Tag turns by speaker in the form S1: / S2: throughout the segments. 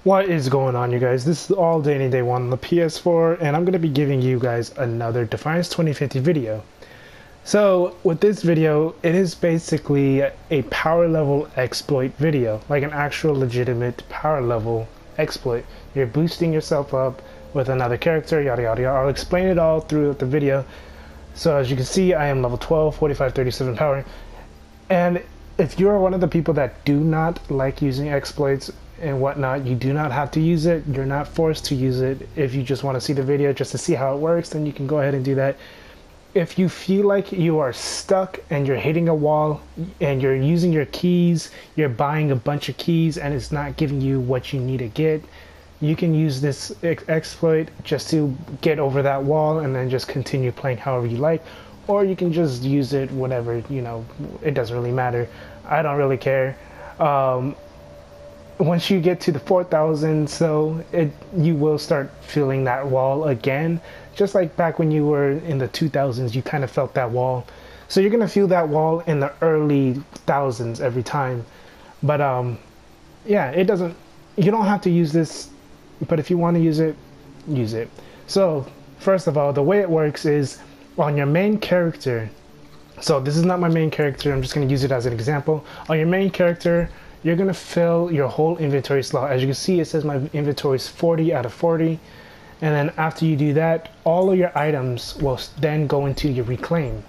S1: What is going on, you guys? This is All Day Any Day 1 on the PS4, and I'm going to be giving you guys another Defiance 2050 video. So, with this video, it is basically a power level exploit video, like an actual legitimate power level exploit. You're boosting yourself up with another character, yada yada yada. I'll explain it all throughout the video. So, as you can see, I am level 12, 45, 37 power, and if you're one of the people that do not like using exploits and whatnot, you do not have to use it. You're not forced to use it. If you just want to see the video just to see how it works, then you can go ahead and do that. If you feel like you are stuck and you're hitting a wall and you're using your keys, you're buying a bunch of keys and it's not giving you what you need to get, you can use this exploit just to get over that wall and then just continue playing however you like. Or you can just use it whatever, you know, it doesn't really matter. I don't really care. Once you get to the 4,000, you will start feeling that wall again. Just like back when you were in the 2000s, you kind of felt that wall. So you're gonna feel that wall in the early thousands every time. But yeah, you don't have to use this, but if you want to use it, use it. So first of all, the way it works is on your main character. So this is not my main character, I'm just going to use it as an example. On your main character, you're going to fill your whole inventory slot. As you can see, it says my inventory is 40 out of 40. And then after you do that, all of your items will then go into your reclaim.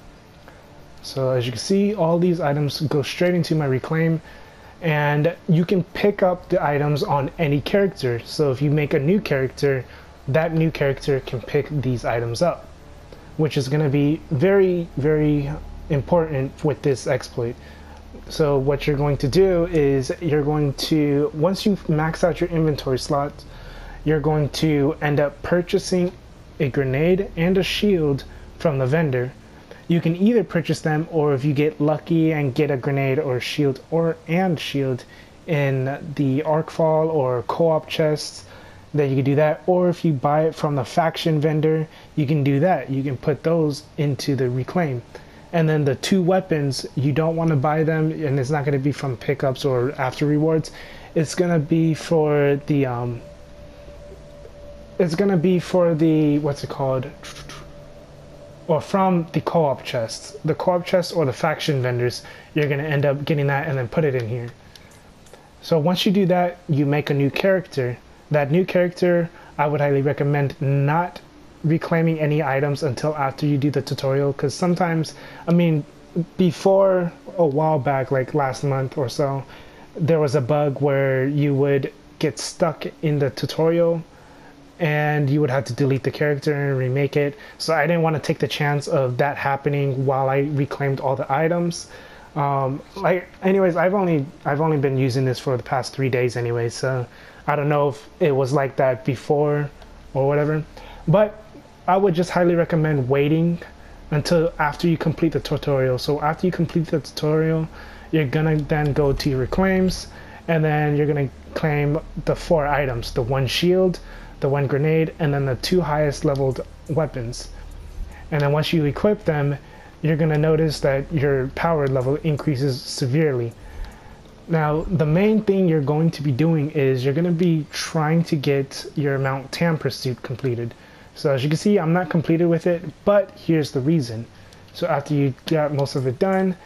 S1: So as you can see, all these items go straight into my reclaim. And you can pick up the items on any character. So if you make a new character, that new character can pick these items up, which is going to be very, very important with this exploit. So what you're going to do is once you max out your inventory slots, you're going to end up purchasing a grenade and a shield from the vendor. You can either purchase them, or if you get lucky and get a grenade or a shield and shield in the arc fall or co-op chests, that you can do that. Or if you buy it from the faction vendor, you can do that. You can put those into the reclaim. And then the two weapons, you don't want to buy them, and it's not going to be from pickups or after rewards. It's going to be for the what's it called, or from the co-op chests. The co-op chests or the faction vendors, you're going to end up getting that and then put it in here. So once you do that, you make a new character. That new character, I would highly recommend not reclaiming any items until after you do the tutorial, because sometimes, I mean, before a while back, like last month or so, there was a bug where you would get stuck in the tutorial and you would have to delete the character and remake it. So I didn't want to take the chance of that happening while I reclaimed all the items. Anyways, I've only been using this for the past 3 days anyway, so I don't know if it was like that before or whatever, but I would just highly recommend waiting until after you complete the tutorial. So after you complete the tutorial, you're gonna then go to your reclaims, and then you're gonna claim the 4 items, the 1 shield, the 1 grenade, and then the 2 highest leveled weapons. And then once you equip them, you're gonna notice that your power level increases severely. Now, the main thing you're going to be doing is you're going to be trying to get your Mount Tam pursuit completed. So as you can see, I'm not completed with it, but here's the reason. So after you got most of it done,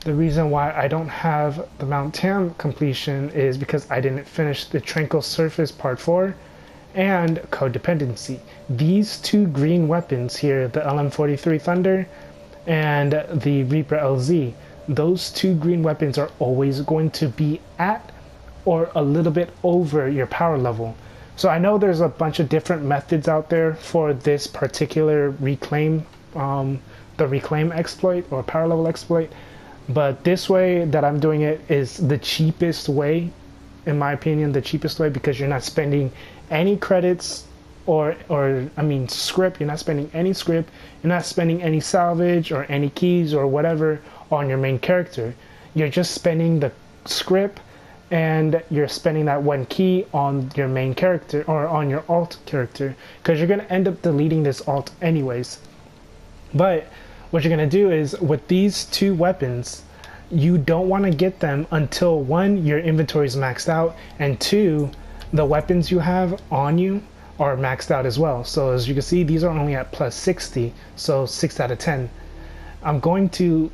S1: the reason why I don't have the Mount Tam completion is because I didn't finish the Tranquil Surface Part 4 and Codependency. These 2 green weapons here, the LM43 Thunder and the Reaper LZ, those 2 green weapons are always going to be at or a little bit over your power level. So I know there's a bunch of different methods out there for this particular reclaim, the reclaim exploit or power level exploit, but this way that I'm doing it is the cheapest way, in my opinion, the cheapest way, because you're not spending any credits or I mean scrip. You're not spending any scrip, you're not spending any salvage or any keys or whatever on your main character. You're just spending the script, and you're spending that 1 key on your main character or on your alt character, because you're going to end up deleting this alt anyways. But what you're going to do is, with these 2 weapons, you don't want to get them until 1, your inventory is maxed out, and 2, the weapons you have on you are maxed out as well. So as you can see, these are only at plus 60, so 6 out of 10. I'm going to,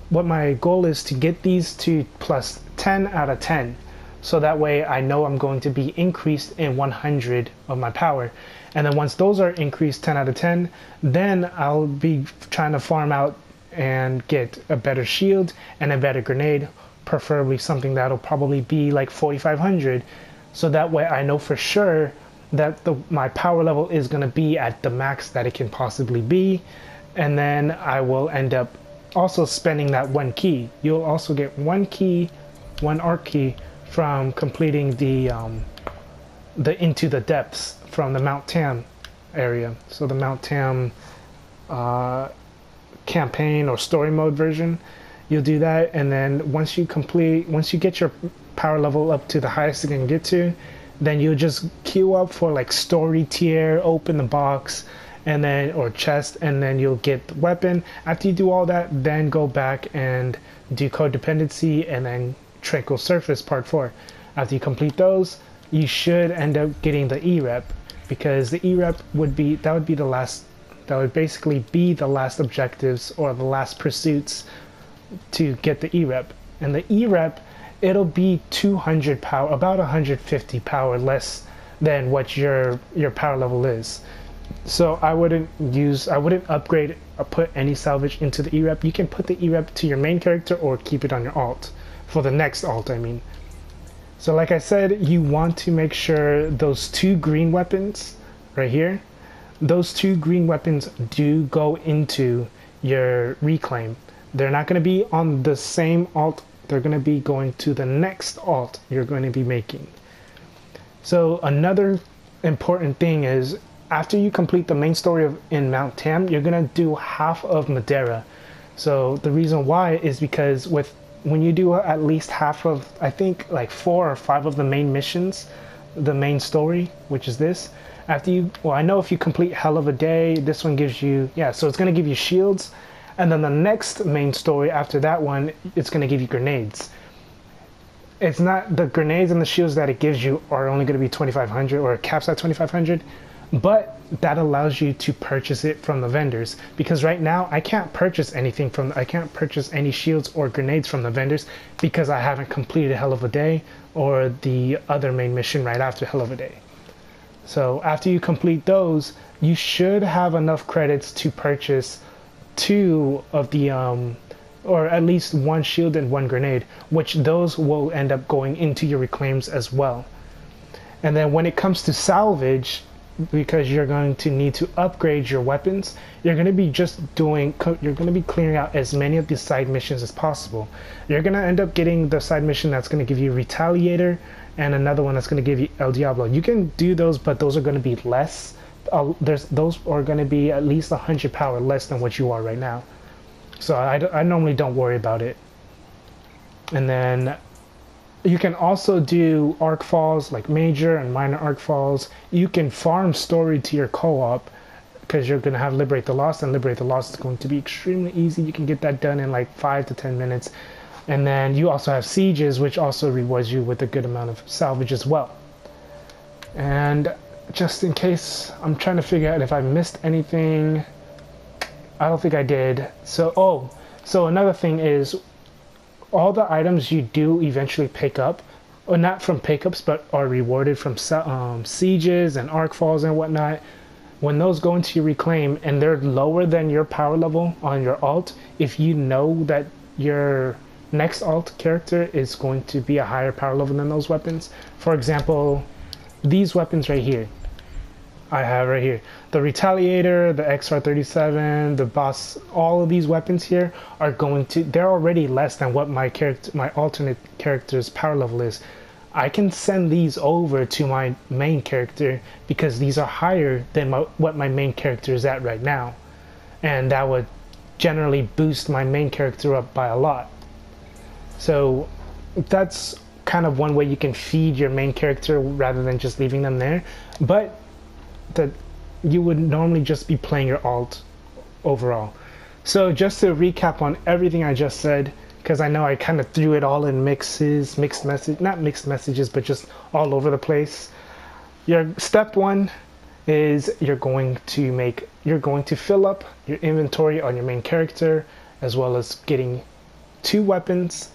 S1: what my goal is to get these to plus 10 out of 10. So that way I know I'm going to be increased in 100 of my power. And then once those are increased 10 out of 10, then I'll be trying to farm out and get a better shield and a better grenade, preferably something that'll probably be like 4500. So that way I know for sure that my power level is going to be at the max that it can possibly be. And then I will end up also spending that one key. You'll also get one key, one arc key, from completing the Into the Depths from the Mount Tam area. So the Mount Tam campaign or story mode version, you'll do that, and then once you get your power level up to the highest you can get to, then you'll just queue up for like story tier, open the box, and then or chest, and then you'll get the weapon. After you do all that, then go back and do codependency and then Tranquil Surface Part 4. After you complete those, you should end up getting the E-Rep, because the E-Rep would basically be the last objectives or the last pursuits to get the E-Rep. And the E-Rep, it'll be 200 power, about 150 power less than what your power level is. So I wouldn't upgrade or put any salvage into the E-Rep. You can put the E-Rep to your main character or keep it on your alt. For the next alt, I mean. So like I said, you want to make sure those 2 green weapons right here, those 2 green weapons do go into your reclaim. They're not going to be on the same alt, they're going to be going to the next alt you're going to be making. So another important thing is, after you complete the main story in Mount Tam, you're going to do half of Madeira. So the reason why is because when you do at least half of, I think like 4 or 5 of the main missions, the main story, which is this, I know if you complete Hell of a Day, this one gives you, so it's going to give you shields, and then the next main story after that one, it's going to give you grenades. It's not, the grenades and the shields that it gives you are only going to be 2500 or caps at 2500, but that allows you to purchase it from the vendors, because right now I can't purchase anything I can't purchase any shields or grenades from the vendors because I haven't completed Hell of a Day or the other main mission right after Hell of a Day. So after you complete those, you should have enough credits to purchase 2 of the or at least 1 shield and 1 grenade, which those will end up going into your reclaims as well. And then when it comes to salvage, because you're going to need to upgrade your weapons, you're going to be clearing out as many of these side missions as possible. You're going to end up getting the side mission that's going to give you Retaliator, and another one that's going to give you El Diablo. You can do those, but those are going to be less. Those are going to be at least 100 power less than what you are right now. So I normally don't worry about it. And then you can also do arc falls, like major and minor arc falls. You can farm story to your co-op, because you're going to have Liberate the Lost, and Liberate the Lost is going to be extremely easy. You can get that done in like 5 to 10 minutes. And then you also have sieges, which also rewards you with a good amount of salvage as well. And just in case, I'm trying to figure out if I missed anything. I don't think I did. So another thing is, all the items you do eventually pick up, or not from pickups, but are rewarded from sieges and arc falls and whatnot, when those go into your reclaim and they're lower than your power level on your alt, if you know that your next alt character is going to be a higher power level than those weapons, for example, these weapons right here, I have right here, the Retaliator, the XR37, the boss, all of these weapons here are they're already less than what my alternate character's power level is. I can send these over to my main character because these are higher than what my main character is at right now. And that would generally boost my main character up by a lot. So that's kind of one way you can feed your main character rather than just leaving them there. But that you would normally just be playing your alt overall. So just to recap on everything I just said, because because I know I kind of threw it all in not mixed messages, but just all over the place. Your step one is you're going to fill up your inventory on your main character, as well as getting 2 weapons,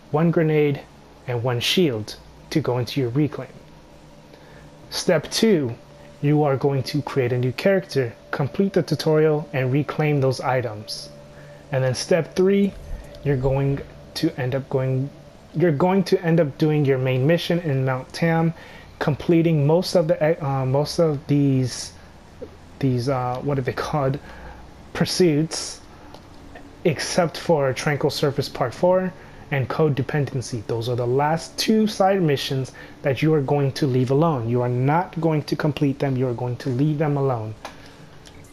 S1: 1 grenade, and 1 shield to go into your reclaim. Step 2, you are going to create a new character, complete the tutorial, and reclaim those items. And then step 3, you're going to end up doing your main mission in Mount Tam, completing most of these what are they called, pursuits, except for Tranquil Surface Part 4 and Code Dependency. Those are the last 2 side missions that you are going to leave alone. You are not going to complete them, you are going to leave them alone.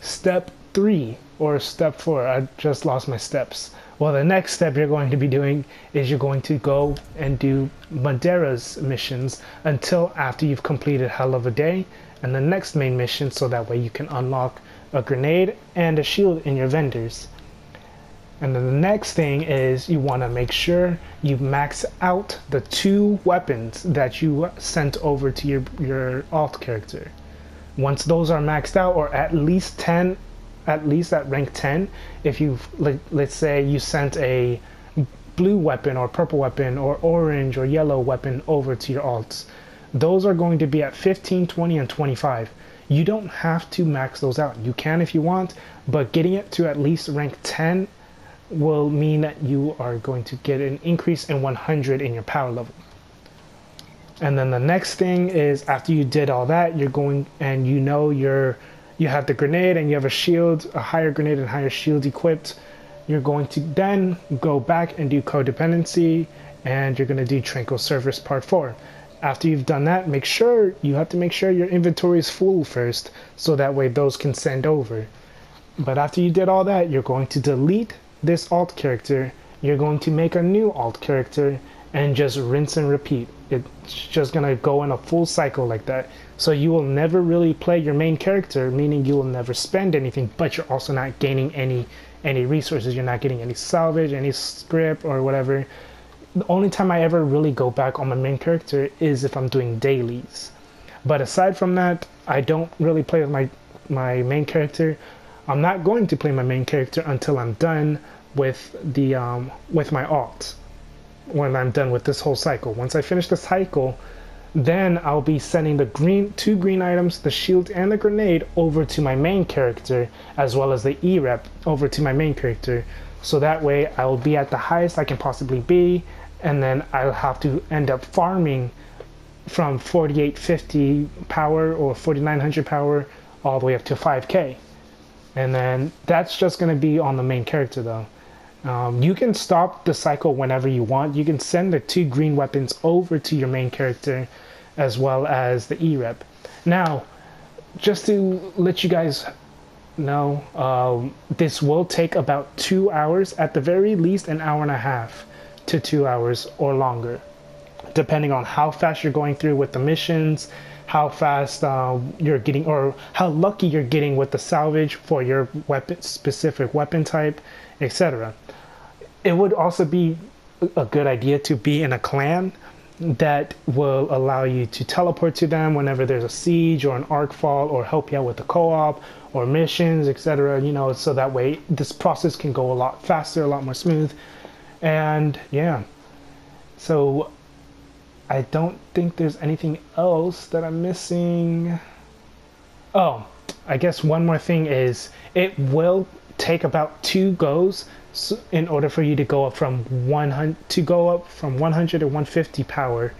S1: Step 3 or step 4, I just lost my steps. Well, the next step you're going to be doing is you're going to go and do Madera's missions until after you've completed Hell of a Day and the next main mission, so that way you can unlock a grenade and a shield in your vendors. And then the next thing is you want to make sure you max out the 2 weapons that you sent over to your alt character. Once those are maxed out, or at least at rank 10, if you let's say you sent a blue weapon or purple weapon or orange or yellow weapon over to your alts, those are going to be at 15, 20, and 25. You don't have to max those out. You can if you want, but getting it to at least rank 10 will mean that you are going to get an increase in 100 in your power level. And then the next thing is, after you did all that, you're going and you have the grenade and you have a shield, a higher grenade and higher shield equipped. You're going to then go back and do Codependency, and you're going to do Tranquil Surface Part 4. After you've done that, you have to make sure your inventory is full first, so that way those can send over. But after you did all that, you're going to delete this alt character, you're going to make a new alt character, and just rinse and repeat. It's just gonna go in a full cycle like that. So you will never really play your main character, meaning you will never spend anything, but you're also not gaining any resources. You're not getting any salvage, any scrip, or whatever. The only time I ever really go back on my main character is if I'm doing dailies. But aside from that, I don't really play with my main character. I'm not going to play my main character until I'm done with my alt. When I'm done with this whole cycle. Once I finish the cycle, then I'll be sending the 2 green items, the shield and the grenade, over to my main character, as well as the E-rep over to my main character. So that way I'll be at the highest I can possibly be, and then I'll have to end up farming from 4850 power or 4900 power all the way up to 5k. And then that's just going to be on the main character though. You can stop the cycle whenever you want. You can send the 2 green weapons over to your main character, as well as the E-rep. Now, just to let you guys know, this will take about 2 hours, at the very least an hour and a half to 2 hours or longer, depending on how fast you're going through with the missions, how fast you're getting, or how lucky you're getting with the salvage for your specific weapon type, etc. It would also be a good idea to be in a clan that will allow you to teleport to them whenever there's a siege or an arc fall, or help you out with the co-op or missions, etc. So that way this process can go a lot faster, a lot more smooth. And yeah, so I don't think there's anything else that I'm missing. Oh, I guess one more thing is, it will take about 2 goes in order for you to go up from 100 to 150 power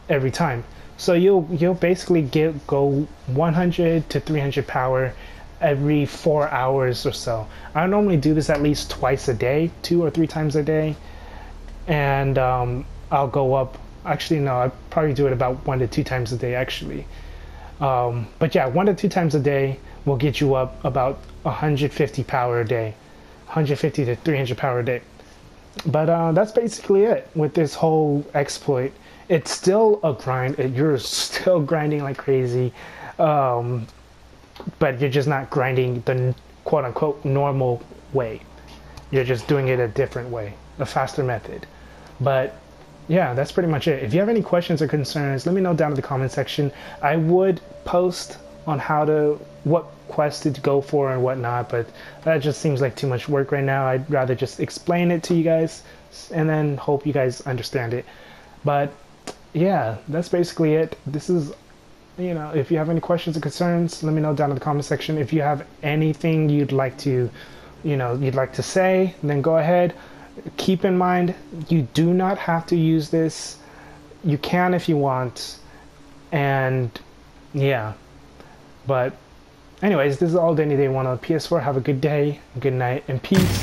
S1: every time. So you'll basically go 100 to 300 power every 4 hours or so. I normally do this at least twice a day, 2 or 3 times a day, and I'll go up. Actually, no, I probably do it about 1 to 2 times a day actually. But yeah, 1 to 2 times a day will get you up about 150 power a day, 150 to 300 power a day. But that's basically it with this whole exploit. It's still a grind. You're still grinding like crazy, but you're just not grinding the quote-unquote normal way. You're just doing it a different way. a faster method. But yeah, that's pretty much it. If you have any questions or concerns, let me know down in the comment section. I would post on what quest to go for and whatnot, but that just seems like too much work right now. I'd rather just explain it to you guys and then hope you guys understand it. But yeah, that's basically it. This is, if you have any questions or concerns, let me know down in the comment section. If you have anything you'd like to say, then go ahead. Keep in mind, you do not have to use this. You can if you want. And yeah, but anyways, this is all Danny Day 1 on PS4. Have a good day, good night, and peace.